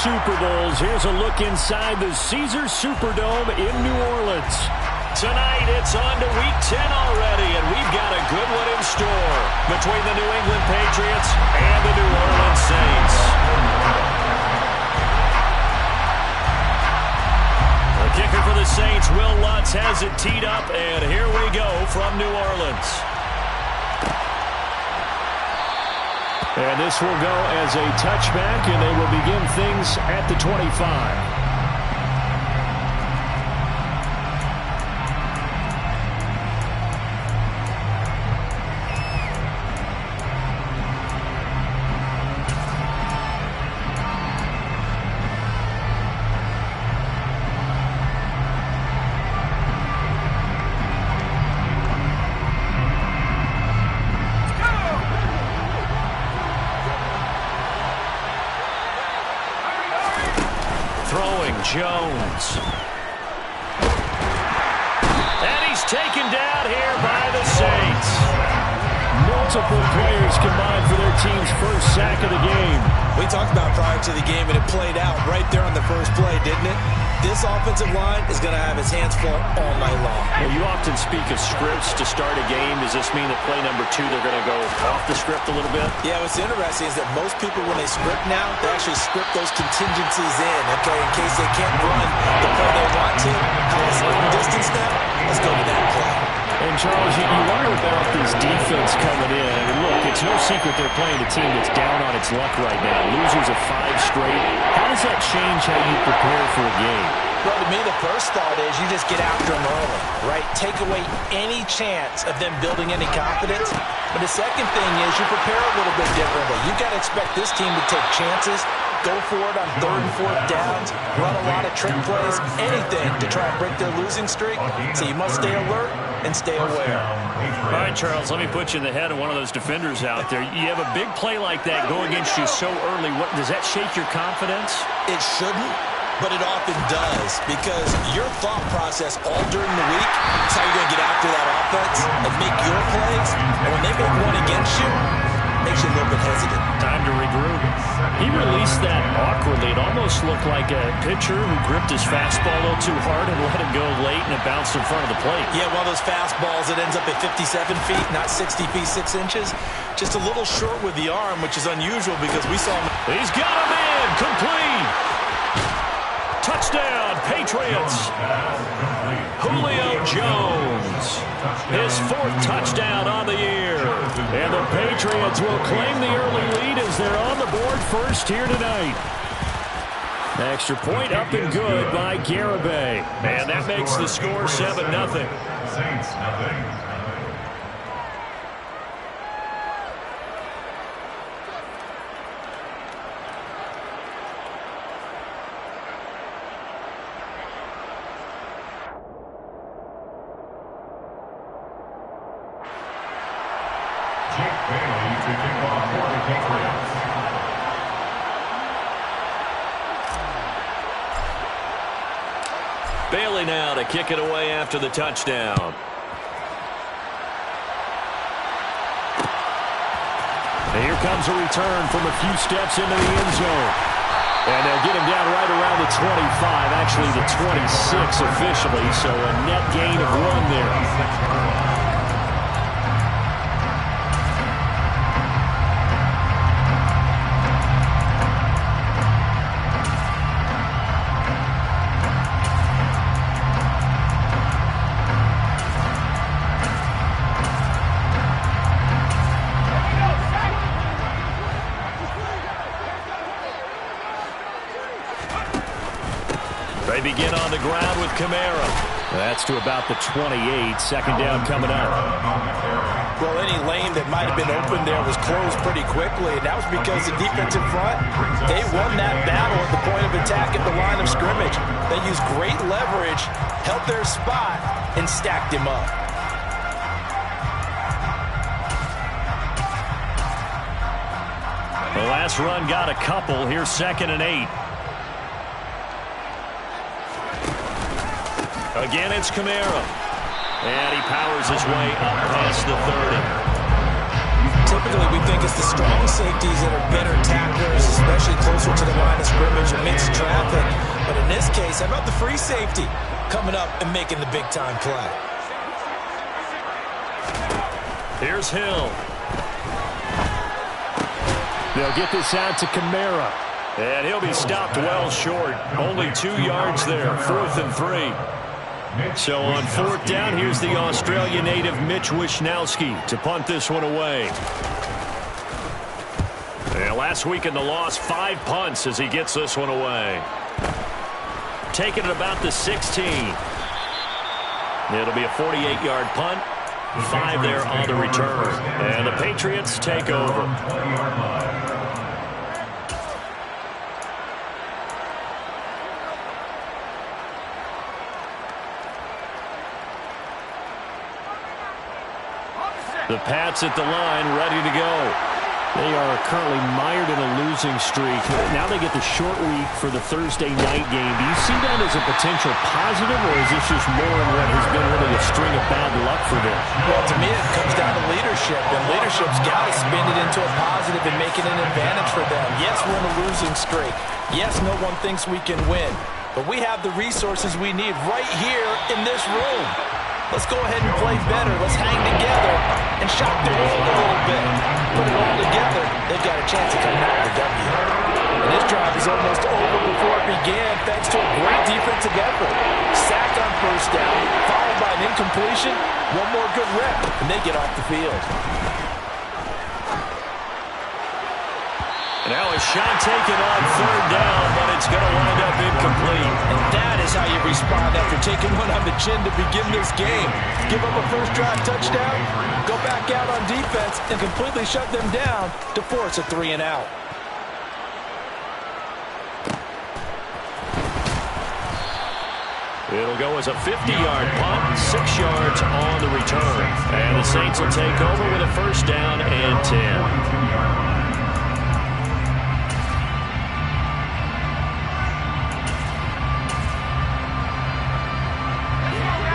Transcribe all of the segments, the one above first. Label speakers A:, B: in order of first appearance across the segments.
A: Super Bowls. Here's a look inside the Caesars Superdome in New Orleans. Tonight, it's on to Week 10 already, and we've got a good one in store between the New England Patriots and the New Orleans Saints. The kicker for the Saints, Will Lutz, has it teed up, and here we go from New Orleans. And this will go as a touchback, and they will begin things at the 25. Jones. And he's taken down here by the Saints. Multiple players combined for their team's first sack of the game.
B: We talked about prior to the game, and it played out right there on the first play, didn't it? This offensive line is going to have his hands full all night long.
A: Well, you often speak of scripts to start a game. Does this mean that play number 2, they're going to go off the script a little bit?
B: Yeah, what's interesting is that most people, when they script now, they actually script those contingencies in, okay, in case they can't run the play they want to. How to split distance now? Let's go to that play.
A: And, Charles, you wonder about this defense coming in. I mean, look, it's no secret they're playing a team that's down on its luck right now. Losers of 5 straight. How does that change how you prepare for a game?
B: Well, to me, the first thought is you just get after them early, right? Take away any chance of them building any confidence. But the second thing is you prepare a little bit differently. You've got to expect this team to take chances, go for it on 3rd and 4th downs, run a lot of trick plays, anything to try and break their losing streak. So you must stay alert and stay aware.
A: All right, Charles, let me put you in the head of one of those defenders out there. You have a big play like that go against you so early. Does that shake your confidence?
B: It shouldn't, but it often does, because your thought process all during the week is how you're going to get after that offense and make your plays. And when they make one against you, it makes you a little bit hesitant.
A: Time to regroup. He released that awkwardly. It almost looked like a pitcher who gripped his fastball a little too hard and let it go late, and it bounced in front of the plate.
B: Yeah, one of those fastballs that ends up at 57 feet, not 60 feet 6 inches. Just a little short with the arm, which is unusual because we saw him.
A: He's got him in. Complete. Touchdown, Patriots. Julio Jones. His 4th touchdown on the year. And the Patriots will claim the early lead as they're on the board first here tonight. Extra point up and good by Garibay. And that makes the score 7-0.
C: Saints, nothing.
A: Bailey now to kick it away after the touchdown. And here comes a return from a few steps into the end zone. And they'll get him down right around the 25, actually the 26 officially, so a net gain of 1 there. They begin on the ground with Kamara. That's to about the 28. 2nd down coming up.
B: Well, any lane that might have been open there was closed pretty quickly, and that was because the defensive front, they won that battle at the point of attack at the line of scrimmage. They used great leverage, held their spot, and stacked him up.
A: The last run got a couple. Here's 2nd and 8. Again, it's Kamara. And he powers his way up past the 30.
B: typically we think it's the strong safeties that are better tacklers, especially closer to the line of scrimmage amidst traffic. But in this case, how about the free safety coming up and making the big-time play?
A: Here's Hill. They'll get this out to Kamara. And he'll be stopped well short. Only 2 yards there, 4th and 3. So on 4th down, here's the Australia native Mitch Wishnowsky to punt this one away. And last week in the loss, 5 punts as he gets this one away. Taking it about the 16. It'll be a 48-yard punt. 5 there on the return. And the Patriots take over. The Pats at the line, ready to go. They are currently mired in a losing streak. Now they get the short week for the Thursday night game. Do you see that as a potential positive, or is this just more in what has been really a string of bad luck for them?
B: Well, to me, it comes down to leadership, and leadership's got to spin it into a positive and make it an advantage for them. Yes, we're in a losing streak. Yes, no one thinks we can win, but we have the resources we need right here in this room. Let's go ahead and play better. Let's hang together and shock the world a little bit. Put it all together. They've got a chance of coming out with the W. And this drive is almost over before it began thanks to a great defensive effort. Sack on 1st down, followed by an incompletion. One more good rep, and they get off the field.
A: Now a shot taken on 3rd down, but it's going to wind up incomplete.
B: And that is how you respond after taking one on the chin to begin this game. Give up a first drive touchdown, go back out on defense, and completely shut them down to force a 3-and-out.
A: It'll go as a 50-yard punt, 6 yards on the return. And the Saints will take over with a 1st down and 10.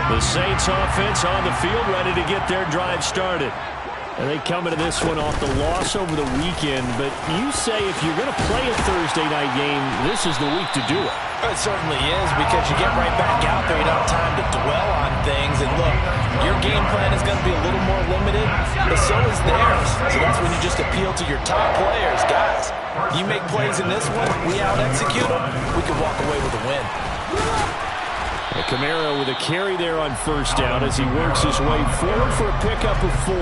A: The Saints offense on the field, ready to get their drive started. And they come into this one off the loss over the weekend. But you say if you're going to play a Thursday night game, this is the week to do it.
B: It certainly is, because you get right back out there. You don't have time to dwell on things. And look, your game plan is going to be a little more limited, but so is theirs. So that's when you just appeal to your top players. Guys, you make plays in this one, we out-execute them, we can walk away with a win.
A: Kamara with a carry there on 1st down as he works his way forward for a pickup of 4.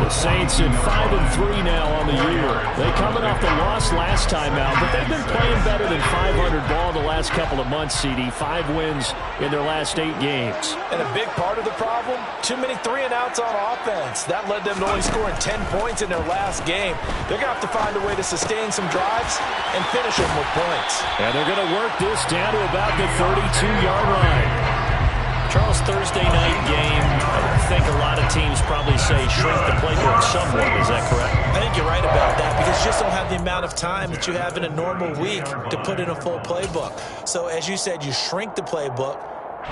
A: The Saints at 5-3 now on the year. They coming off the loss last time out, but they've been playing better than 500 ball the last couple of months, CD. 5 wins in their last 8 games.
B: And a big part of the problem, too many 3-and-outs on offense. That led them to only scoring 10 points in their last game. They're going to have to find a way to sustain some drives and finish them with points.
A: And they're going to work this down to about the 32-yard line. Charles, Thursday night game, I think a lot of teams probably say shrink the playbook somewhat. Is that correct?
B: I think you're right about that, because you just don't have the amount of time that you have in a normal week to put in a full playbook. So as you said, you shrink the playbook,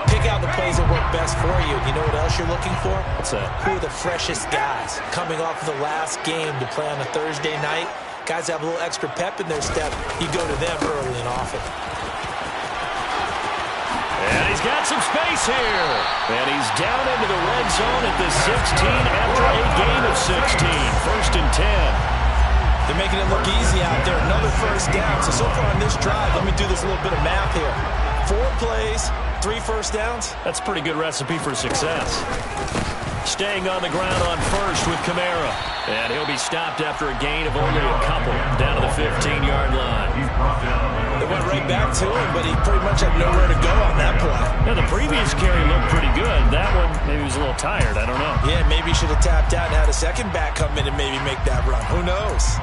B: pick out the plays that work best for you. You know what else you're looking for?
A: What's that?
B: Who are the freshest guys coming off of the last game to play on a Thursday night? Guys have a little extra pep in their step. You go to them early and often.
A: And he's got some space here. And he's down into the red zone at the 16 after a gain of 16. 1st and 10.
B: They're making it look easy out there. Another 1st down. So far on this drive, let me do this little bit of math here. 4 plays, 3 1st downs.
A: That's a pretty good recipe for success. Staying on the ground on 1st with Kamara. And he'll be stopped after a gain of only a couple down to the 15-yard line.
B: They went right back to him, but he pretty much had nowhere to go on that play.
A: Now, the previous carry looked pretty good. That one, maybe he was a little tired. I don't know.
B: Yeah, maybe he should have tapped out and had a second back come in and maybe make that run. Who knows?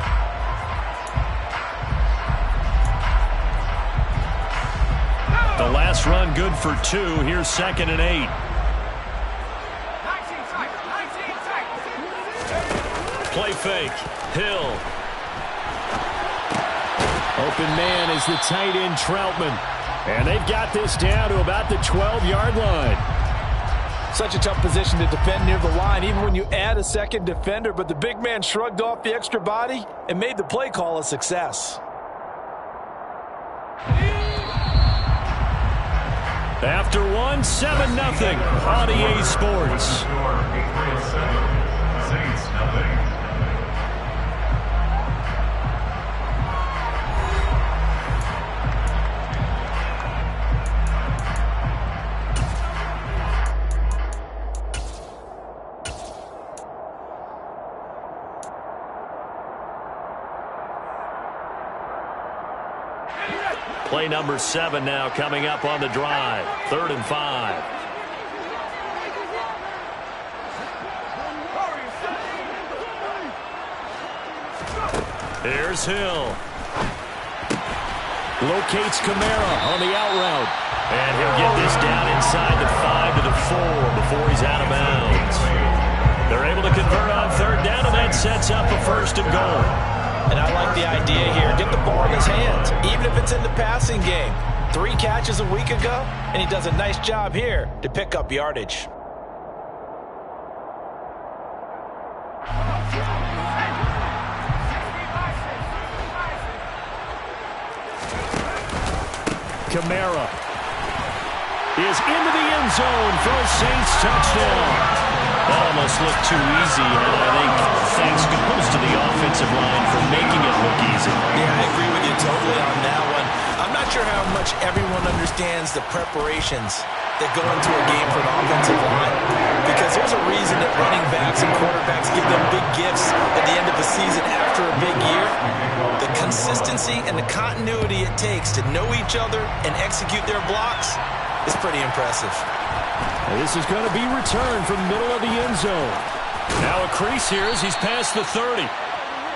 A: The last run good for 2. Here's 2nd and 8. Play fake. Hill. Open man is the tight end, Troutman. And they've got this down to about the 12-yard line.
B: Such a tough position to defend near the line, even when you add a second defender, but the big man shrugged off the extra body and made the play call a success.
A: After one, 7-0 on EA Sports.
C: Saints, nothing.
A: Play number 7 now coming up on the drive. 3rd and 5. Here's Hill. Locates Kamara on the out route. And he'll get this down inside the 5 to the 4 before he's out of bounds. They're able to convert on 3rd down, and that sets up a 1st and goal.
B: And I like the idea here. Get the ball in his hands, even if it's in the passing game. 3 catches a week ago, and he does a nice job here to pick up yardage.
A: Kamara is into the end zone for a Saints touchdown. That almost looked too easy, and I think thanks goes to the offensive line for making it look easy.
B: Yeah, I agree with you totally on that one. I'm not sure how much everyone understands the preparations that go into a game for an offensive line, because there's a reason that running backs and quarterbacks give them big gifts at the end of the season after a big year. The consistency and the continuity it takes to know each other and execute their blocks is pretty impressive.
A: This is going to be returned from the middle of the end zone. Now a crease here as he's past the 30.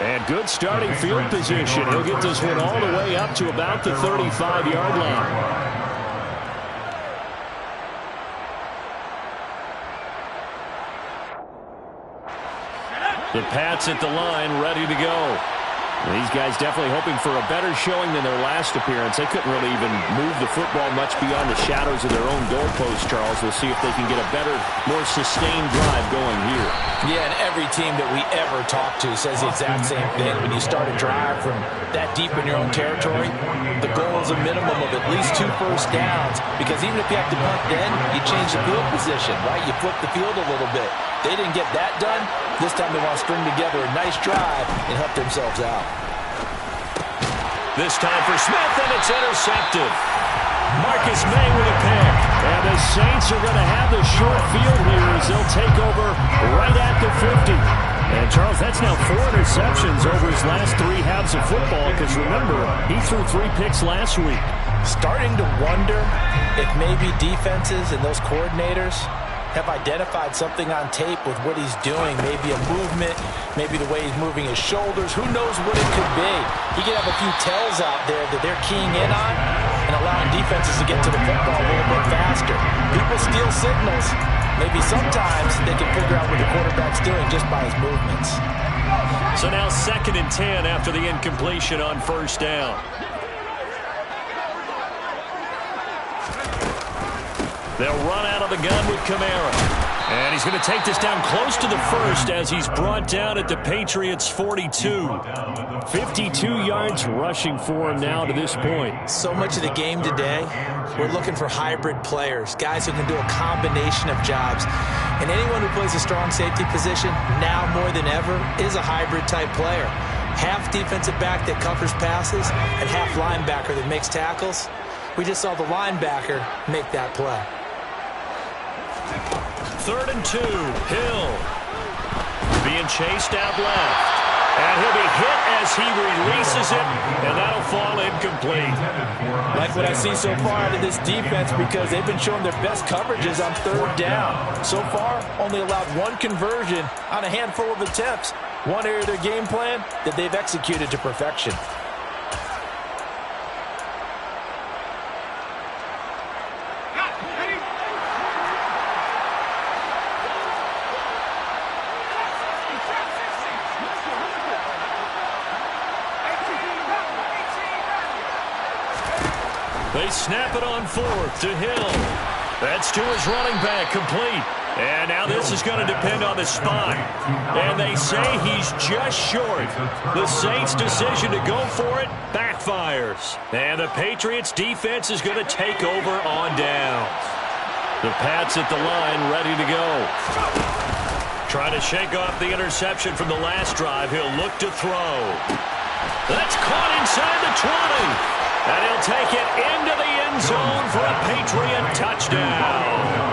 A: And good starting field position. He'll get this one all the way up to about the 35-yard line. The Pats at the line, ready to go. These guys definitely hoping for a better showing than their last appearance. They couldn't really even move the football much beyond the shadows of their own goalpost, Charles. We'll see if they can get a better, more sustained drive going here.
B: Yeah, and every team that we ever talk to says the exact same thing. When you start a drive from that deep in your own territory, the goal is a minimum of at least 2 first downs, because even if you have to punt then, you change the field position, right? You flip the field a little bit. They didn't get that done. This time they want to string together a nice drive and help themselves out.
A: This time for Smith, and it's intercepted. Marcus May with a pick. And the Saints are going to have the short field here as they'll take over right at the 50. And, Charles, that's now 4 interceptions over his last 3 halves of football, because, remember, he threw 3 picks last week.
B: Starting to wonder if maybe defenses and those coordinators have identified something on tape with what he's doing. Maybe a movement, maybe the way he's moving his shoulders. Who knows what it could be? He could have a few tells out there that they're keying in on and allowing defenses to get to the football a little bit faster. People steal signals. Maybe sometimes they can figure out what the quarterback's doing just by his movements.
A: So now 2nd and 10 after the incompletion on 1st down. They'll run out of the gun with Kamara. And he's going to take this down close to the 1st as he's brought down at the Patriots' 42. 52 yards rushing for him now to this point.
B: So much of the game today, we're looking for hybrid players, guys who can do a combination of jobs. And anyone who plays a strong safety position, now more than ever, is a hybrid-type player. Half defensive back that covers passes and half linebacker that makes tackles. We just saw the linebacker make that play.
A: 3rd and 2. Hill being chased out left. And he'll be hit as he releases it, and that'll fall incomplete.
B: Like what I see so far out of this defense, because they've been showing their best coverages on 3rd down. So far, only allowed 1 conversion on a handful of attempts. One area of their game plan that they've executed to perfection.
A: They snap it on 4th to Hill. That's to his running back, complete. And now this is going to depend on the spot. And they say he's just short. The Saints' decision to go for it backfires. And the Patriots' defense is going to take over on downs. The Pats at the line ready to go. Trying to shake off the interception from the last drive. He'll look to throw. That's caught inside the 20. And he'll take it into the end zone for a Patriot touchdown.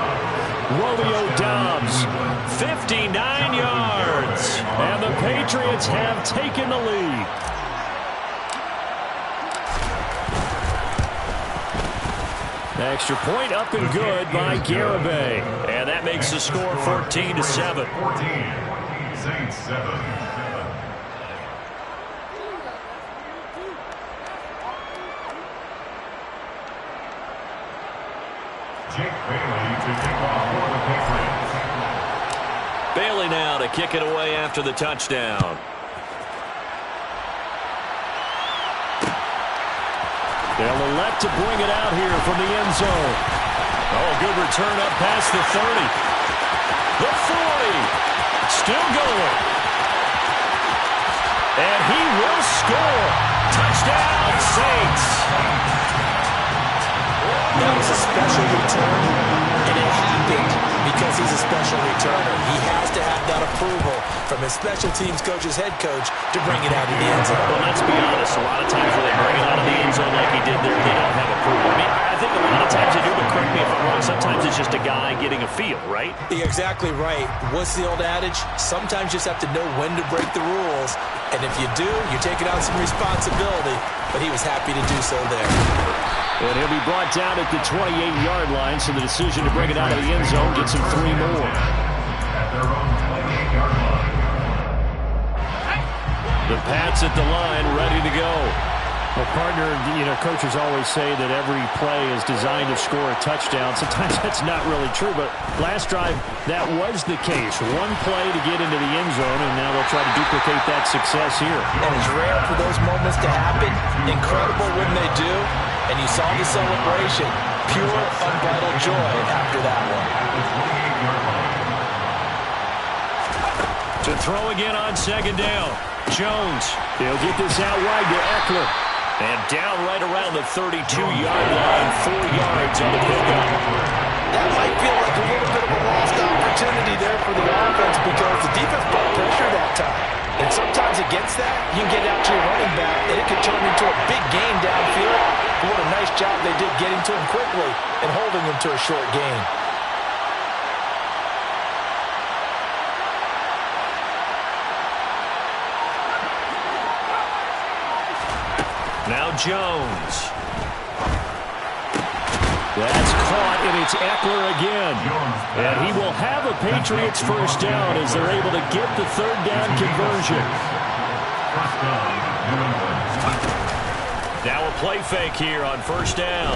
A: Romeo Doubs, 59 yards. And the Patriots have taken the lead. Extra point up and good by Garibay. And that makes the score 14-7.
C: 14, Saints 7. Jake Bailey to kick off for the Patriots.
A: Bailey now to kick it away after the touchdown. They'll elect to bring it out here from the end zone. Oh, good return up past the 30. The 40. Still going. And he will score. Touchdown, Saints.
B: That was a special return, and it happened because he's a special returner. He has to have that approval from his special teams coach's head coach to bring it out of the end zone.
A: Well, let's be honest. A lot of times when they bring it out of the end zone like he did there, they don't have approval. I mean, I think a lot of times they do, but correct me if I'm wrong, sometimes it's just a guy getting a feel, right?
B: You're exactly right. What's the old adage? Sometimes you just have to know when to break the rules, and if you do, you're taking on some responsibility, but he was happy to do so there.
A: And he'll be brought down at the 28-yard line, so the decision to bring it out of the end zone gets him 3 more.
C: At their own 28-yard line.
A: The Pats at the line, ready to go.
D: Well, partner, coaches always say that every play is designed to score a touchdown. Sometimes that's not really true, but last drive, that was the case. One play to get into the end zone, and now they'll try to duplicate that success here.
B: And it's rare for those moments to happen. Incredible when they do. And you saw the celebration. Pure, unbridled joy after that one.
A: To throw again on second down. Jones. He'll get this out wide to Eckler. And down right around the 32-yard line. 4 yards on the pickup.
B: That might feel like a little bit of a lost opportunity there for the offense because the defense brought pressure that time. And sometimes against that, you can get out to your running back, and it could turn into a big gain downfield. But what a nice job they did getting to him quickly and holding him to a short gain.
A: Now Jones. That's caught, and it's Eckler again. And he will have a Patriots first down as they're able to get the third down conversion.
C: First down, New England.
A: Now a play fake here on first down.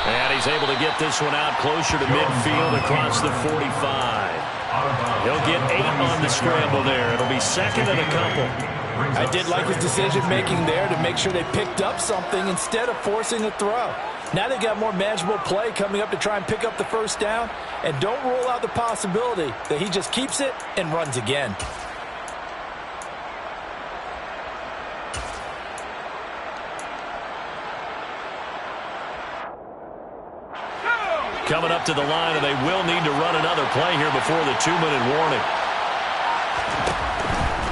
A: And he's able to get this one out closer to midfield across the 45. He'll get 8 on the scramble there. It'll be second and a couple.
B: I did like his decision-making there to make sure they picked up something instead of forcing a throw. Now they got more manageable play coming up to try and pick up the first down. And don't rule out the possibility that he just keeps it and runs again.
A: Coming up to the line, and they will need to run another play here before the 2-minute warning.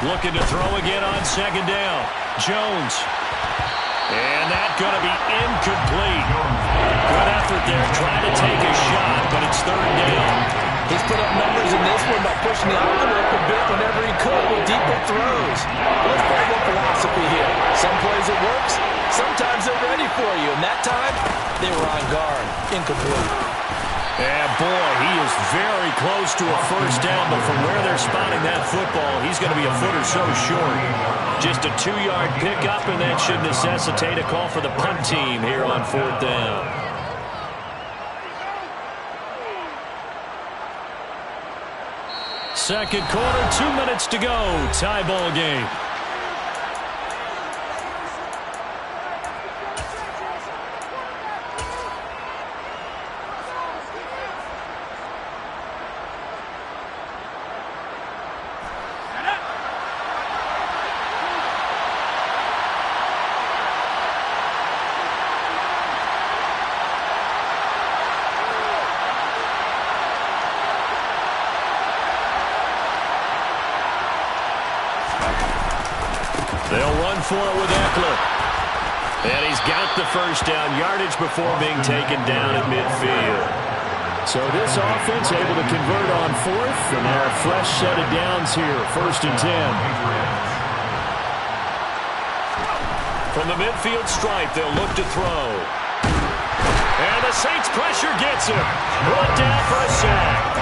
A: Looking to throw again on second down. Jones. And that's going to be incomplete. Good effort there, trying to take a shot, but it's third down.
B: He's put up numbers in this one by pushing the envelope a bit whenever he could with deeper throws. Let's play a little philosophy here. Some plays it works, sometimes they're ready for you, and that time they were on guard. Incomplete.
A: And boy, he is very close to a first down, but from where they're spotting that football, he's going to be a foot or so short. Just a 2-yard pickup, and that should necessitate a call for the punt team here on fourth down. Second quarter, 2 minutes to go. Tie ball game. They'll run for it with Eckler. And he's got the first down yardage before being taken down at midfield.
D: So this offense able to convert on fourth, and now a fresh set of downs here, 1st and 10.
A: From the midfield stripe, they'll look to throw. And the Saints pressure gets him. Brought down for a sack.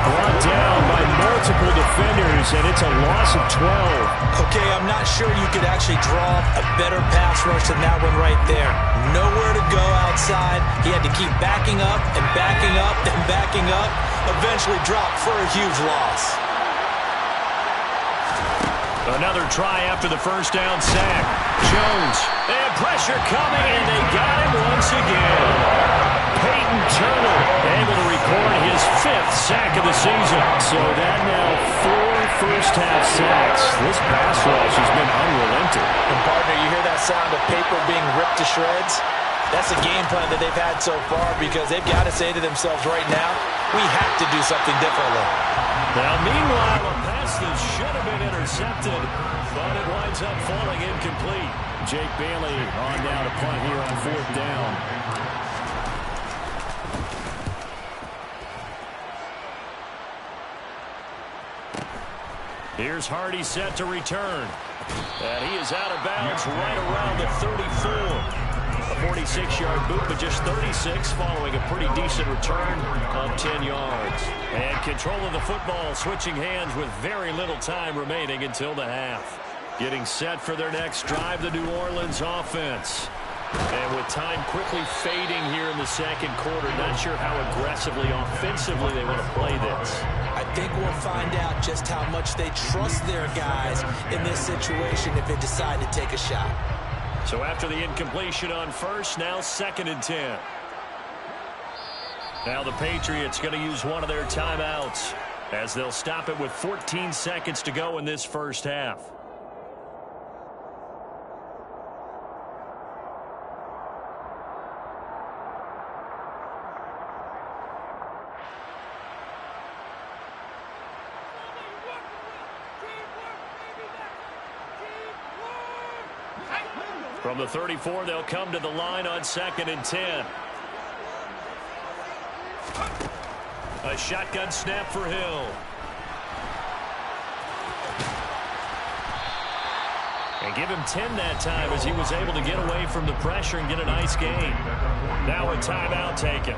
D: Brought down by multiple defenders, and it's a loss of 12.
B: Okay, I'm not sure you could actually draw a better pass rush than that one right there. Nowhere to go outside. He had to keep backing up and backing up and backing up. Eventually dropped for a huge loss.
A: Another try after the first down sack. Jones. And pressure coming, and they got him once again. Peyton Turner able to record his 5th sack of the season.
D: So that now 4 first-half sacks. This pass rush has been unrelenting.
B: And partner, you hear that sound of paper being ripped to shreds? That's a game plan that they've had so far because they've got to say to themselves right now, we have to do something differently.
A: Now, meanwhile, a pass that should have been intercepted, but it winds up falling incomplete.
D: Jake Bailey on down to punt here on 4th down.
A: Here's Hardy set to return. And he is out of bounds right around the 34. A 46-yard boot, but just 36 following a pretty decent return of 10 yards. And control of the football switching hands with very little time remaining until the half. Getting set for their next drive, the New Orleans offense. And with time quickly fading here in the second quarter, not sure how aggressively, offensively they want to play this.
B: I think we'll find out just how much they trust their guys in this situation if they decide to take a shot.
A: So after the incompletion on first, now 2nd and 10. Now the Patriots going to use one of their timeouts as they'll stop it with 14 seconds to go in this first half. From the 34, they'll come to the line on 2nd and 10. A shotgun snap for Hill. And give him 10 that time as he was able to get away from the pressure and get a nice gain. Now a timeout taken.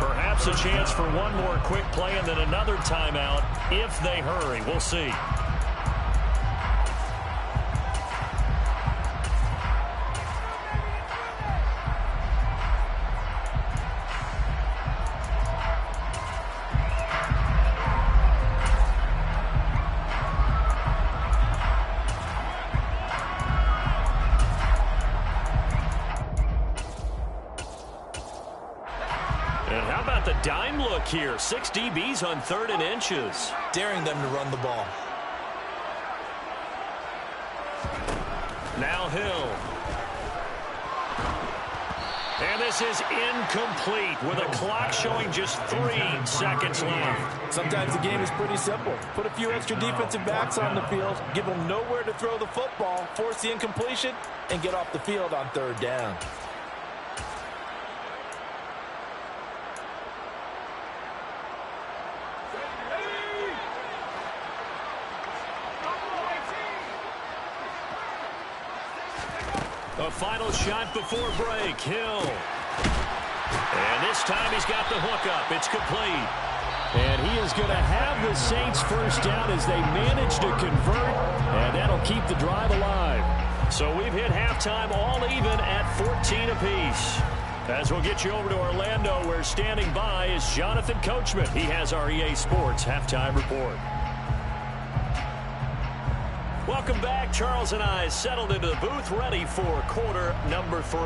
A: Perhaps a chance for one more quick play and then another timeout if they hurry. We'll see. Dime look here. 6 DBs on 3rd and inches.
B: Daring them to run the ball.
A: Now Hill. And this is incomplete with a clock showing just 3 seconds left.
B: Sometimes the game is pretty simple. Put a few extra defensive backs on the field, give them nowhere to throw the football, force the incompletion, and get off the field on 3rd down.
A: A final shot before break. Hill. And this time he's got the hook up. It's complete.
D: And he is going to have the Saints first down as they manage to convert. And that'll keep the drive alive.
A: So we've hit halftime all even at 14 apiece. As we'll get you over to Orlando, where standing by is Jonathan Coachman. He has our EA Sports halftime report. Welcome back. Charles and I settled into the booth, ready for quarter number 3.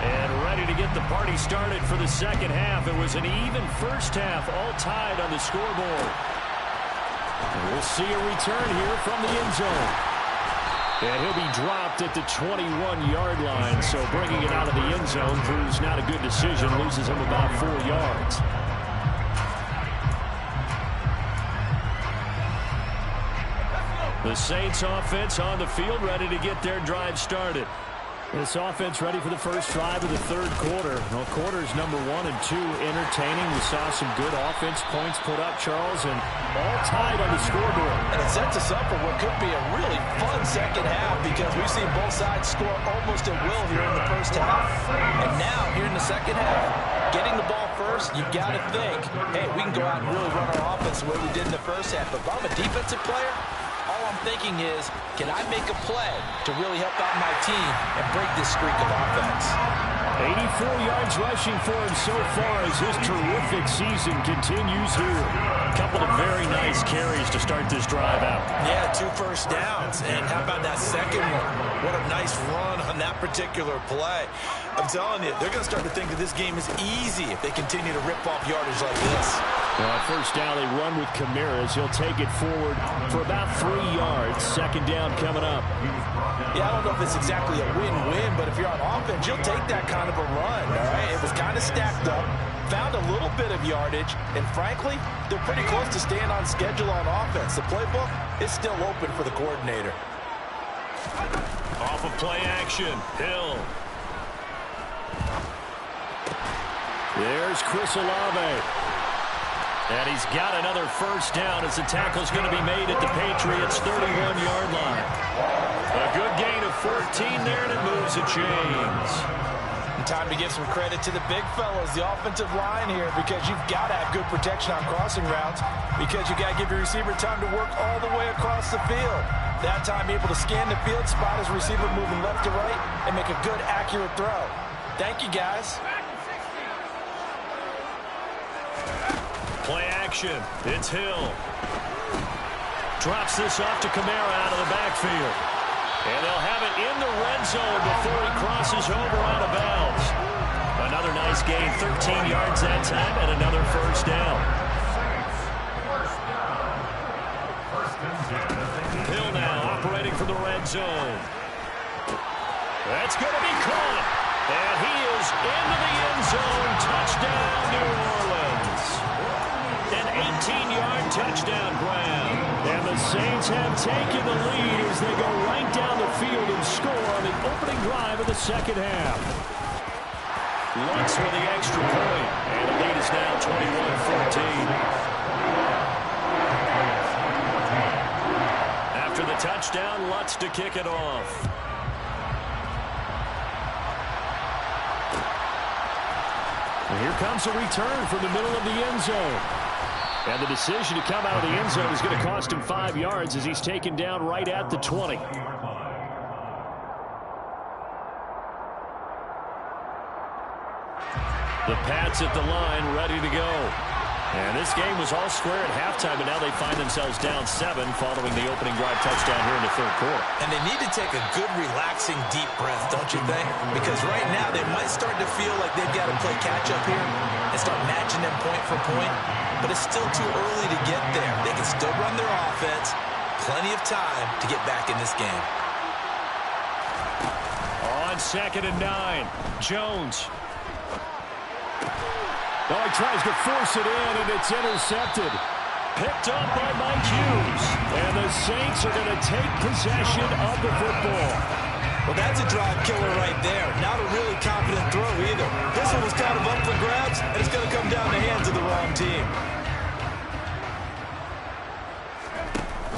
A: And ready to get the party started for the second half. It was an even first half, all tied on the scoreboard.
D: And we'll see a return here from the end zone. And he'll be dropped at the 21-yard line, so bringing it out of the end zone proves not a good decision, loses him about 4 yards. The Saints offense on the field, ready to get their drive started. This offense ready for the first drive of the third quarter. Well, quarters number 1 and 2 entertaining. We saw some good offense points put up, Charles, and all tied on the scoreboard.
B: And it sets us up for what could be a really fun second half because we've seen both sides score almost at will here in the first half. And now, here in the second half, getting the ball first, you've got to think, hey, we can go out and really run our offense the way we did in the first half. But if I'm a defensive player, all I'm thinking is, can I make a play to really help out my team and break this streak of offense?
D: 84 yards rushing for him so far as his terrific season continues here. A couple of very nice carries to start this drive out.
B: Yeah, 2 first downs. And how about that second one? What a nice run on that particular play. I'm telling you, they're going to start to think that this game is easy if they continue to rip off yardage like this.
D: First down, they run with Kamara. He'll take it forward for about 3 yards. Second down coming up.
B: Yeah, I don't know if it's exactly a win-win, but if you're on offense, you'll take that kind of a run, all right? It was kind of stacked up, found a little bit of yardage, and frankly, they're pretty close to staying on schedule on offense. The playbook is still open for the coordinator.
A: Off of play action, Hill.
D: There's Chris Olave. And he's got another first down as the tackle's going to be made at the Patriots' 31-yard line. A good gain of 14 there, and it moves the chains.
B: Time to give some credit to the big fellas, the offensive line here, because you've got to have good protection on crossing routes because you've got to give your receiver time to work all the way across the field. That time able to scan the field, spot his receiver moving left to right, and make a good, accurate throw. Thank you, guys.
A: Play action. It's Hill. Drops this off to Kamara out of the backfield. And they'll have it in the red zone before he crosses over out of bounds. Another nice gain, 13 yards that time, and another first down. Hill now operating from the red zone. That's going to be caught. And he is into the end zone. Touchdown, New Orleans. An 18-yard touchdown grab.
D: And the Saints have taken the lead as they go right down the field and score on the opening drive of the second half.
A: Lutz with the extra point. And the lead is now 21-14. After the touchdown, Lutz to kick it off.
D: And here comes a return from the middle of the end zone. And the decision to come out of the end zone is going to cost him 5 yards as he's taken down right at the 20.
A: The Pats at the line, ready to go.
D: And this game was all square at halftime, but now they find themselves down 7 following the opening drive touchdown here in the third quarter.
B: And they need to take a good, relaxing, deep breath, don't you think? Because right now they might start to feel like they've got to play catch-up here and start matching them point for point. But it's still too early to get there. They can still run their offense. Plenty of time to get back in this game.
A: On 2nd and 9, Jones.
D: Oh, he tries to force it in, and it's intercepted.
A: Picked up by Mike Hughes.
D: And the Saints are going to take possession of the football.
B: Well, that's a drive killer right there. Not a really confident throw either. This one was kind of up for grabs, and it's going to come down the hands of the wrong team.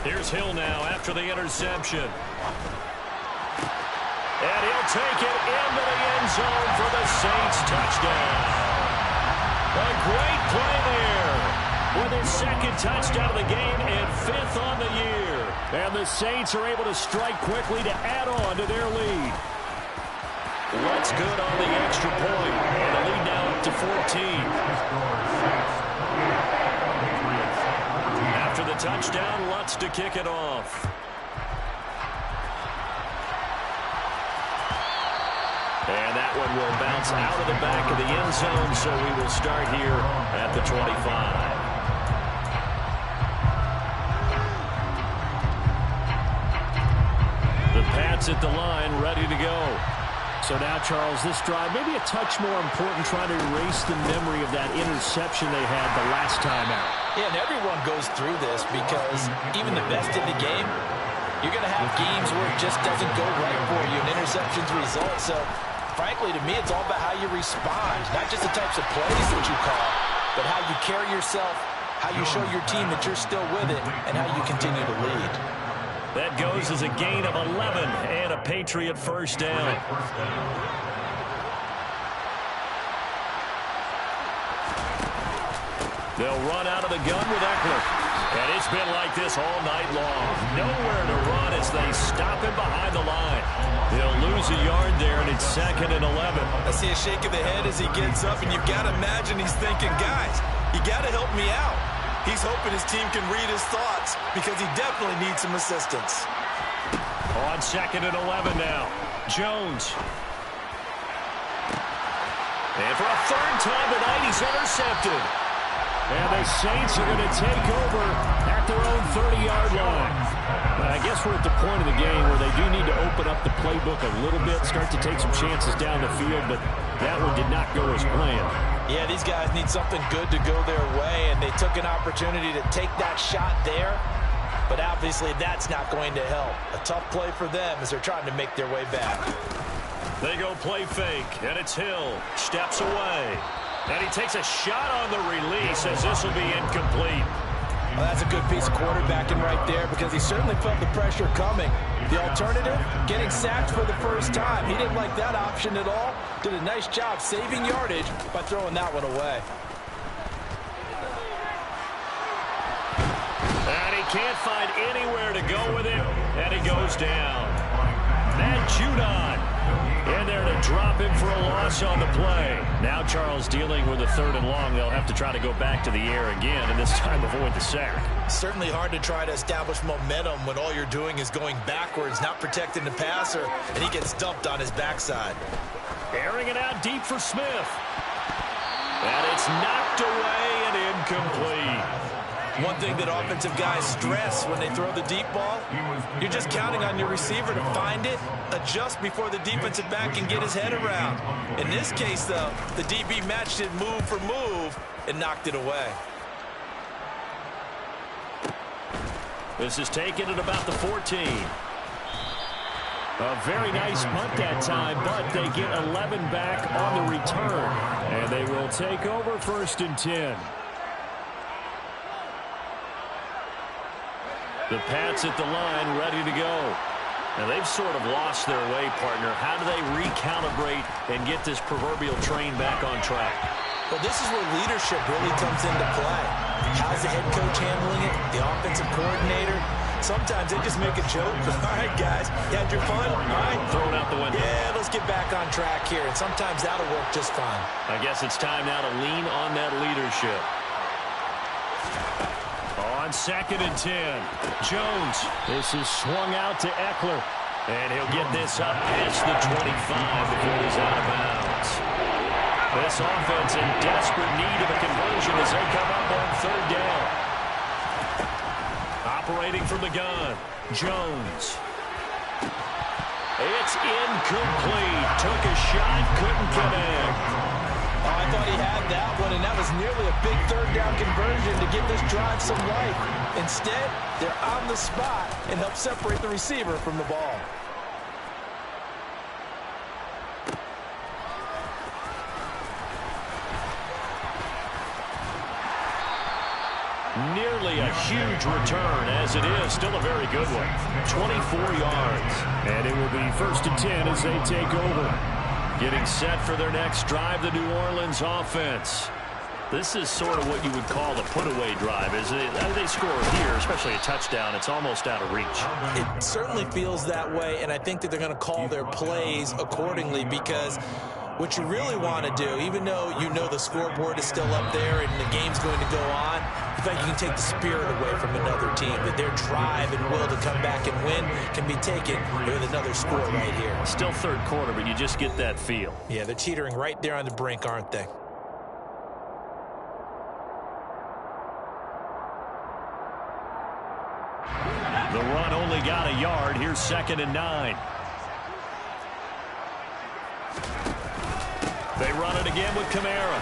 A: Here's Hill now after the interception. And he'll take it into the end zone for the Saints touchdown. A great play there with his second touchdown of the game and 5th on the year.
D: And the Saints are able to strike quickly to add on to their lead.
A: Lutz good on the extra point. And the lead now up to 14. After the touchdown, Lutz to kick it off. And that one will bounce out of the back of the end zone, so we will start here at the 25. The Pats at the line, ready to go.
D: So now, Charles, this drive maybe a touch more important, trying to erase the memory of that interception they had the last time out.
B: Yeah, and everyone goes through this because even the best in the game, you're going to have games where it just doesn't go right for you, and interceptions result. So, frankly, to me, it's all about how you respond, not just the types of plays that you call, but how you carry yourself, how you show your team that you're still with it, and how you continue to lead.
A: That goes as a gain of 11 and a Patriot first down. They'll run out of the gun with Eckler. And it's been like this all night long. Nowhere to run as they stop him behind the line. They'll lose a yard there, and it's 2nd and 11.
B: I see a shake of the head as he gets up, and you've got to imagine he's thinking, guys, you got to help me out. He's hoping his team can read his thoughts because he definitely needs some assistance.
A: On 2nd and 11 now. Jones. And for a third time tonight, he's intercepted.
D: And the Saints are going to take over at their own 30-yard line. I guess we're at the point of the game where they do need to open up the playbook a little bit, start to take some chances down the field, but that one did not go as planned.
B: Yeah, these guys need something good to go their way, and they took an opportunity to take that shot there, but obviously that's not going to help. A tough play for them as they're trying to make their way back.
A: They go play fake, and it's Hill. Steps away. And he takes a shot on the release as this will be incomplete.
B: Well, that's a good piece of quarterbacking right there because he certainly felt the pressure coming. The alternative, getting sacked for the first time. He didn't like that option at all. Did a nice job saving yardage by throwing that one away.
A: And he can't find anywhere to go with it, and he goes down. Matt Judon in there to drop him for a loss on the play. Now Charles dealing with a 3rd and long. They'll have to try to go back to the air again, and this time avoid the sack.
B: Certainly hard to try to establish momentum when all you're doing is going backwards, not protecting the passer, and he gets dumped on his backside.
A: Airing it out deep for Smith. And it's knocked away and incomplete.
B: One thing that offensive guys stress when they throw the deep ball, you're just counting on your receiver to find it, adjust before the defensive back can get his head around. In this case, though, the DB matched it move for move and knocked it away.
A: This is taken at about the 14.
D: A very nice punt that time, but they get 11 back on the return. And they will take over 1st and 10.
A: The Pats at the line, ready to go. Now, they've sort of lost their way, partner. How do they recalibrate and get this proverbial train back on track?
B: Well, this is where leadership really comes into play. How's the head coach handling it? The offensive coordinator? Sometimes they just make a joke. All right, guys, you had your fun? All right.
A: Throw it out the window.
B: Yeah, let's get back on track here. And sometimes that'll work just fine.
A: I guess it's time now to lean on that leadership. On 2nd and 10, Jones.
D: This is swung out to Eckler.
A: And he'll get this up past the 25 before he's out of bounds. This offense in desperate need of a conversion as they come up on 3rd down. Operating from the gun, Jones. It's incomplete. Took a shot, couldn't connect.
B: Oh, I thought he had that one, and that was nearly a big 3rd down conversion to give this drive some life. Instead, they're on the spot and help separate the receiver from the ball.
A: Nearly a huge return, as it is still a very good one. 24 yards.
D: And it will be 1st and 10 as they take over.
A: Getting set for their next drive, the New Orleans offense. This is sort of what you would call the put-away drive, isn't it? They score here, especially a touchdown. It's almost out of reach.
B: It certainly feels that way, and I think that they're going to call their plays accordingly because what you really want to do, even though you know the scoreboard is still up there and the game's going to go on, in fact, you can take the spirit away from another team, that their drive and will to come back and win can be taken with another score right here.
A: Still 3rd quarter, but you just get that feel.
B: Yeah, they're teetering right there on the brink, aren't they?
A: The run only got a yard. Here's 2nd and 9. They run it again with Kamara.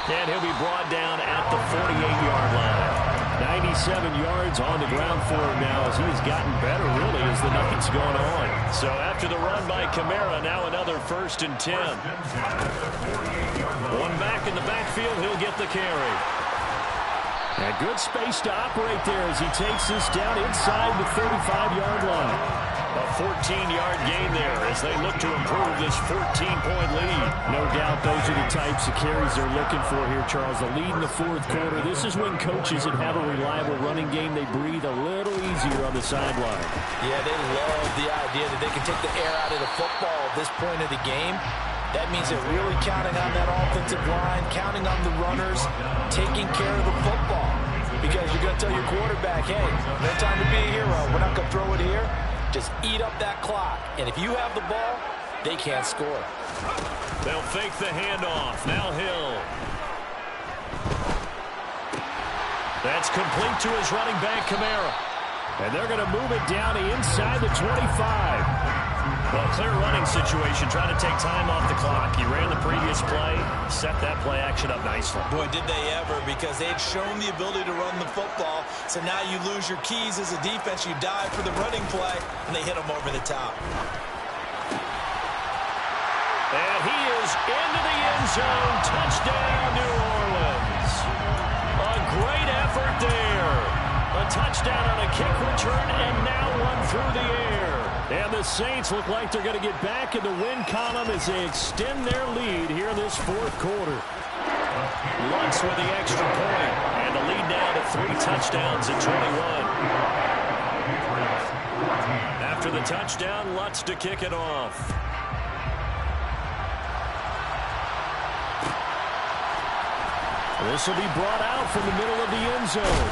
A: And he'll be brought down at the 48-yard line.
D: 97 yards on the ground for him now as he has gotten better, really, as the night's going on.
A: So after the run by Kamara, now another 1st and 10. One back in the backfield, he'll get the carry.
D: And good space to operate there as he takes this down inside the 35-yard line.
A: A 14-yard gain there as they look to improve this 14-point lead.
D: No doubt those are the types of carries they're looking for here, Charles. The lead in the 4th quarter. This is when coaches that have a reliable running game, they breathe a little easier on the sideline.
B: Yeah, they love the idea that they can take the air out of the football at this point of the game. That means they're really counting on that offensive line, counting on the runners, taking care of the football. Because you're going to tell your quarterback, hey, no time to be a hero. We're not going to throw it here. Just eat up that clock. And if you have the ball, they can't score.
A: They'll fake the handoff. Now Hill. That's complete to his running back, Kamara.
D: And they're going to move it down inside the 25.
A: Well, clear running situation, trying to take time off the clock. He ran the previous play, set that play action up nicely.
B: Boy, did they ever, because they had shown the ability to run the football. So now you lose your keys as a defense. You dive for the running play, and they hit them over the top.
A: And he is into the end zone. Touchdown, New Orleans. A great effort there. A touchdown on a kick return, and now one through the air. And the Saints look like they're going to get back in the win column as they extend their lead here in this 4th quarter. Lutz with the extra point, and the lead now to 3 touchdowns at 21. After the touchdown, Lutz to kick it off.
D: This will be brought out from the middle of the end zone.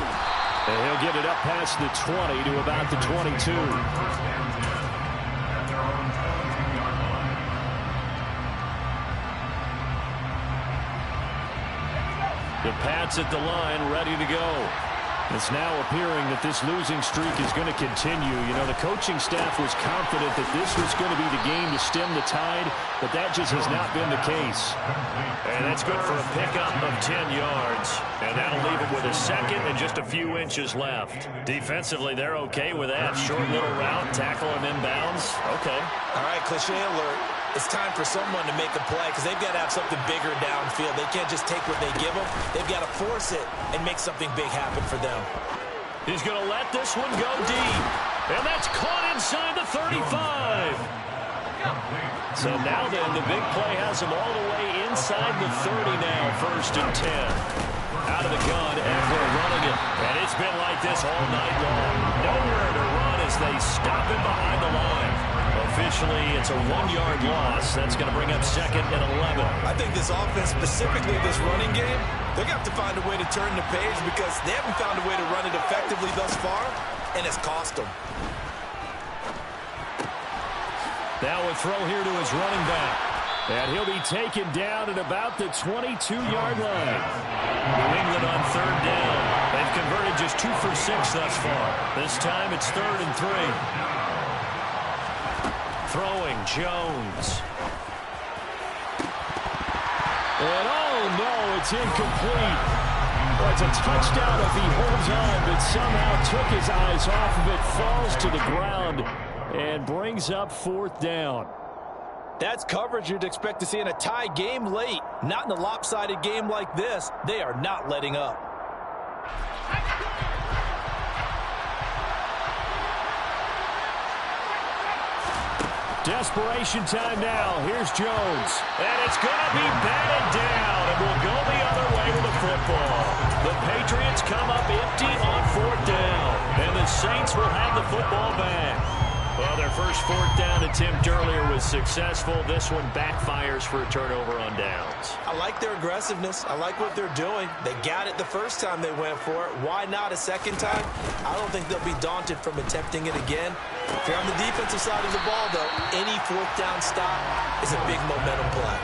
D: And he'll get it up past the 20 to about the 22.
A: The Pats at the line, ready to go.
D: It's now appearing that this losing streak is going to continue. You know, the coaching staff was confident that this was going to be the game to stem the tide, but that just has not been the case.
A: And that's good for a pickup of 10 yards. And that'll leave it with a second and just a few inches left. Defensively, they're okay with that. Short little route, tackle him inbounds. Okay.
B: All right, cliche alert. It's time for someone to make a play because they've got to have something bigger downfield. They can't just take what they give them. They've got to force it and make something big happen for them.
A: He's going to let this one go deep. And that's caught inside the 35. So now then, the big play has him all the way inside the 30 now, 1st and 10. Out of the gun, Eckler running it. And it's been like this all night long. Nowhere to run as they stop him behind the line. Officially, it's a 1-yard loss. That's going to bring up 2nd and 11.
B: I think this offense, specifically this running game, they're going to have to find a way to turn the page because they haven't found a way to run it effectively thus far, and it's cost them.
A: Now a throw here to his running back.
D: And he'll be taken down at about the 22-yard line.
A: New England on 3rd down. They've converted just 2 for 6 thus far. This time it's 3rd and 3. Throwing, Jones.
D: And oh no, it's incomplete. Well, it's a touchdown if he holds on, but somehow took his eyes off of it, falls to the ground, and brings up 4th down.
B: That's coverage you'd expect to see in a tie game late. Not in a lopsided game like this. They are not letting up.
D: Desperation time now. Here's Jones.
A: And it's going to be batted down, and we'll go the other way with the football. The Patriots come up empty on 4th down, and the Saints will have the football back. Well, their first 4th down attempt earlier was successful. This one backfires for a turnover on downs.
B: I like their aggressiveness. I like what they're doing. They got it the first time they went for it. Why not a second time? I don't think they'll be daunted from attempting it again. If you're on the defensive side of the ball, though, any 4th down stop is a big momentum play.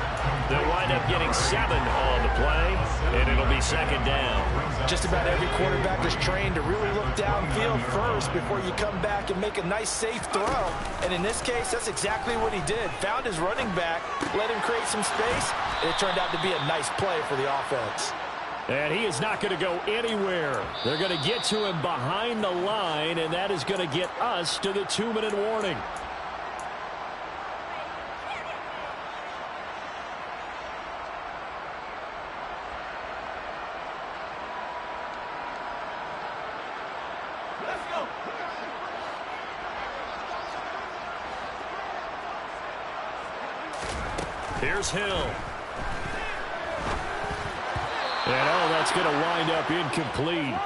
A: They'll wind up getting 7 on the play, and it'll be second down.
B: Just about every quarterback is trained to really look downfield first before you come back and make a nice, safe throw. And in this case, that's exactly what he did. Found his running back, let him create some space, and it turned out to be a nice play for the offense.
D: And he is not going to go anywhere. They're going to get to him behind the line, and that is going to get us to the 2-minute warning. Here's Hill. And that's going to wind up incomplete.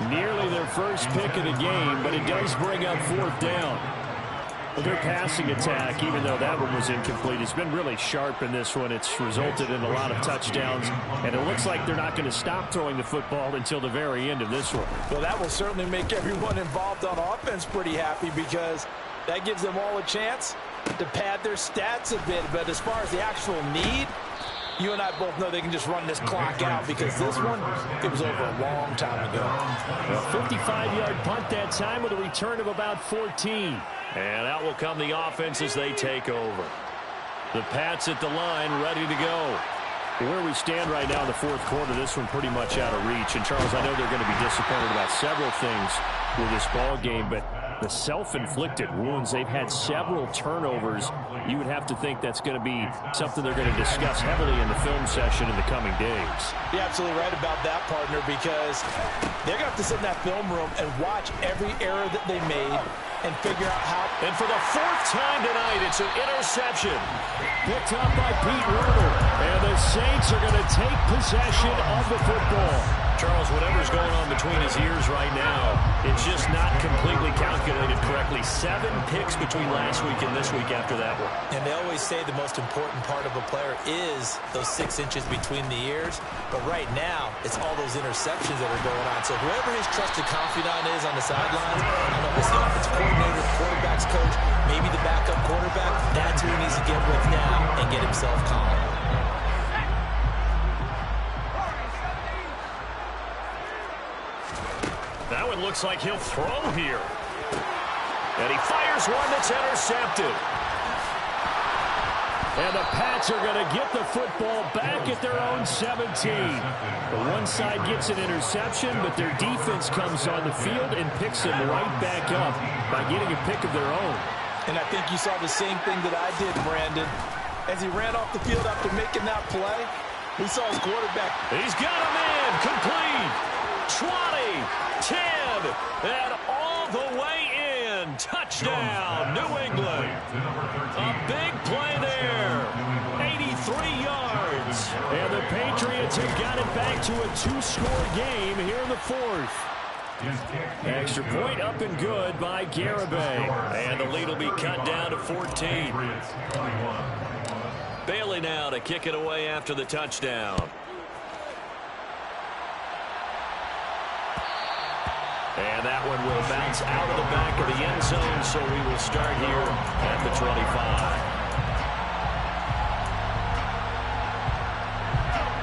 D: Nearly their first pick of the game, but it does bring up 4th down. Well, their passing attack, even though that one was incomplete, has been really sharp in this one. It's resulted in a lot of touchdowns, and it looks like they're not going to stop throwing the football until the very end of this one.
B: Well, that will certainly make everyone involved on offense pretty happy because that gives them all a chance to pad their stats a bit. But as far as the actual need, you and I both know they can just run this clock out because this one, it was over a long time ago.
D: A 55-yard punt that time with a return of about 14.
A: And out will come the offense as they take over.
D: The Pats at the line, ready to go. Where we stand right now in the 4th quarter, this one pretty much out of reach. And, Charles, I know they're going to be disappointed about several things with this ball game, but the self-inflicted wounds, they've had several turnovers. You would have to think that's going to be something they're going to discuss heavily in the film session in the coming days.
B: You're absolutely right about that, partner, because they're going to have to sit in that film room and watch every error that they made and figure out how.
A: And for the 4th time tonight, it's an interception.
D: Picked up by Pete Werner. And the Saints are going to take possession of the football.
A: Charles, whatever's going on between his ears right now, it's just not completely calculated correctly. 7 picks between last week and this week after that one.
B: And they always say the most important part of a player is those 6 inches between the ears. But right now, it's all those interceptions that are going on. So whoever his trusted confidant is on the sidelines, I don't know if it's the offensive coordinator, the quarterback's coach, maybe the backup quarterback, that's who he needs to get with now and get himself calm.
A: That one looks like he'll throw here. And he fires one that's intercepted.
D: And the Pats are going to get the football back at their own 17. The one side gets an interception, but their defense comes on the field and picks him right back up by getting a pick of their own.
B: And I think you saw the same thing that I did, Brandon. As he ran off the field after making that play, he saw his quarterback.
A: He's got him in, complete. 20, 10, and all the way in. Touchdown, New England. A big play there. 83 yards.
D: And the Patriots have got it back to a 2-score game here in the 4th. Extra point up and good by Garibay.
A: And the lead will be cut down to 14. Bailey now to kick it away after the touchdown. And that one will bounce out of the back of the end zone, so we will start here at the 25.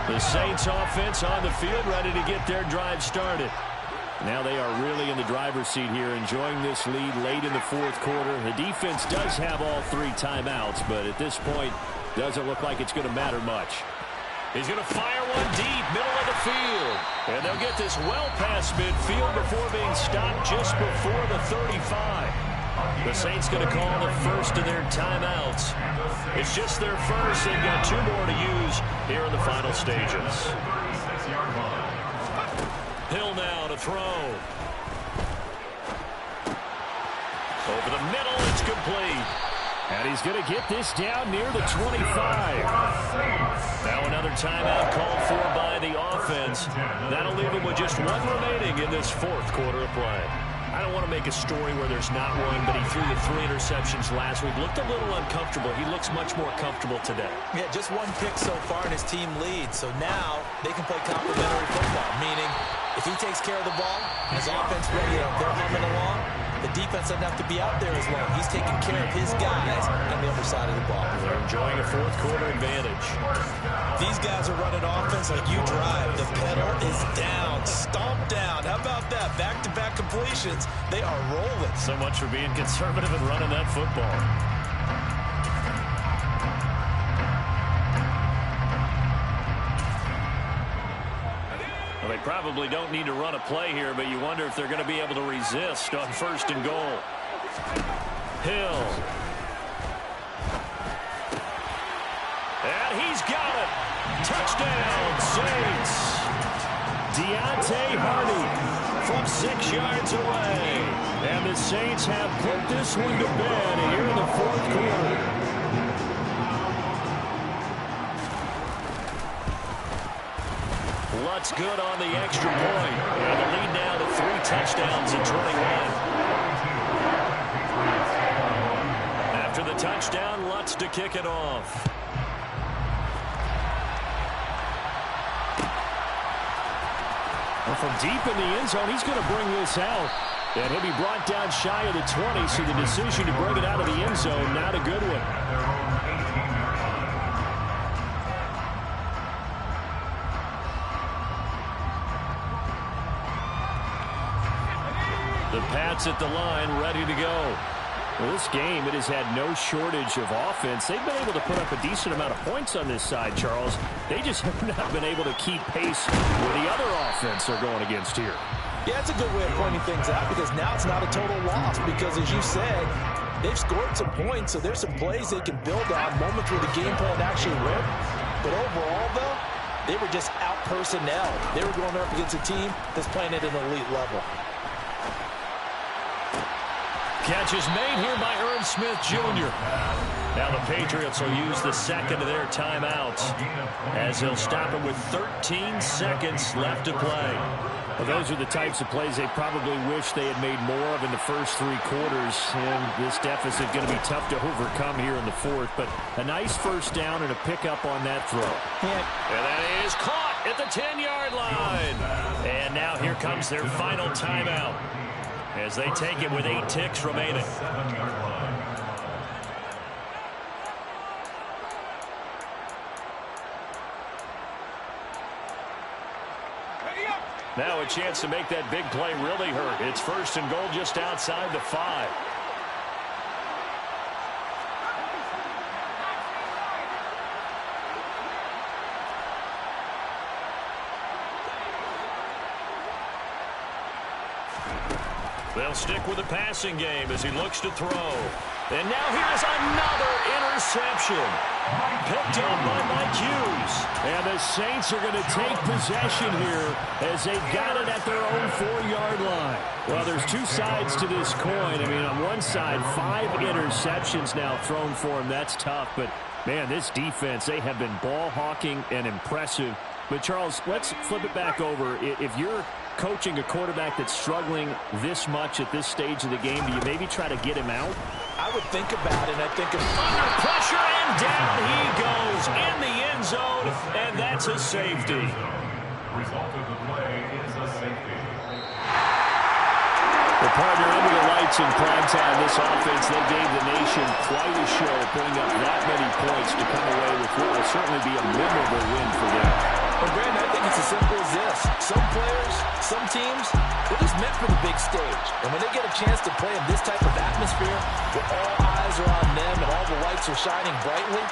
A: The Saints offense on the field, ready to get their drive started.
D: Now they are really in the driver's seat here, enjoying this lead late in the 4th quarter. The defense does have all 3 timeouts, but at this point, doesn't look like it's going to matter much.
A: He's going to fire one deep, middle of the field. And they'll get this well past midfield before being stopped just before the 35. The Saints going to call the first of their timeouts. It's just their first. They've got 2 more to use here in the final stages. Hill now to throw. Over the middle, it's complete.
D: And he's going to get this down near the 25.
A: Now another timeout called for by the offense. That'll leave him with just 1 remaining in this 4th quarter of play. I don't want to make a story where there's not one, but he threw the 3 interceptions last week. Looked a little uncomfortable. He looks much more comfortable today.
B: Yeah, just 1 pick so far and his team leads. So now they can play complementary football, meaning if he takes care of the ball and his offense ready, they're humming along, The defense doesn't have to be out there as long. He's taking care of his guys on the other side of the ball.
A: They're enjoying a fourth quarter advantage.
B: These guys are running offense like you drive. The pedal is down, stomped down. How about that? Back-to-back completions. They are rolling.
A: So much for being conservative and running that football. Well, they probably don't need to run a play here, but you wonder if they're going to be able to resist on first and goal. Hill. And he's got it. Touchdown, Saints. Deontay Hardy from 6 yards away. And the Saints have put this one to bed here in the fourth quarter. Lutz good on the extra point. And the lead now to 3 touchdowns at 21. After the touchdown, Lutz to kick it off. Well, from deep in the end zone, he's going to bring this out. And he'll be brought down shy of the 20, so the decision to bring it out of the end zone, not a good one. The Pats at the line, ready to go. Well, this game, it has had no shortage of offense. They've been able to put up a decent amount of points on this side, Charles. They just have not been able to keep pace with the other offense they're going against here.
B: Yeah, it's a good way of pointing things out because now it's not a total loss because, as you said, they've scored some points, so there's some plays they can build on, moments where the game plan actually worked. But overall, though, they were just out-personnel. They were going up against a team that's playing at an elite level.
A: Catch is made here by Irv Smith Jr. Now the Patriots will use the second of their timeouts as they'll stop it with 13 seconds left to play.
D: Well, those are the types of plays they probably wish they had made more of in the first 3 quarters. And this deficit going to be tough to overcome here in the fourth. But a nice first down and a pickup on that throw.
A: And that is caught at the 10-yard line. And now here comes their final timeout as they take it with 8 ticks remaining. Now a chance to make that big play really hurt. It's first and goal just outside the 5. They'll stick with the passing game as he looks to throw. And now here's another interception. Picked up by Mike Hughes.
D: And the Saints are going to take possession here as they got it at their own 4-yard line. Well, there's 2 sides to this coin. I mean, on one side, 5 interceptions now thrown for him. That's tough. But, man, this defense, they have been ball hawking and impressive. But, Charles, let's flip it back over. If you're coaching a quarterback that's struggling this much at this stage of the game, do you maybe try to get him out?
B: I would think about it. I think of
A: under pressure, and down he goes in the end zone, and that's a safety.
C: Result of the play is a safety.
D: The partner into the lights in prime time. This offense, they gave the nation quite a show, putting up that many points to come away with what will certainly be a memorable win for them.
B: Well, Brandon, I think it's as simple as this. Some players, some teams, they're just meant for the big stage. And when they get a chance to play in this type of atmosphere, where all eyes are on them and all the lights are shining brightly,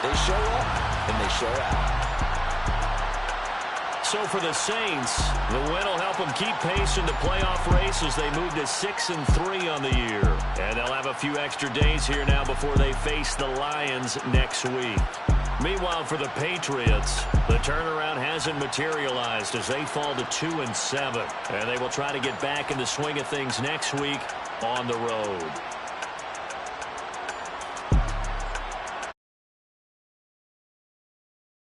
B: they show up and they show out.
A: So for the Saints, the win will help them keep pace in the playoff race as they move to 6-3 on the year. And they'll have a few extra days here now before they face the Lions next week. Meanwhile, for the Patriots, the turnaround hasn't materialized as they fall to 2-7. And they will try to get back in the swing of things next week on the road.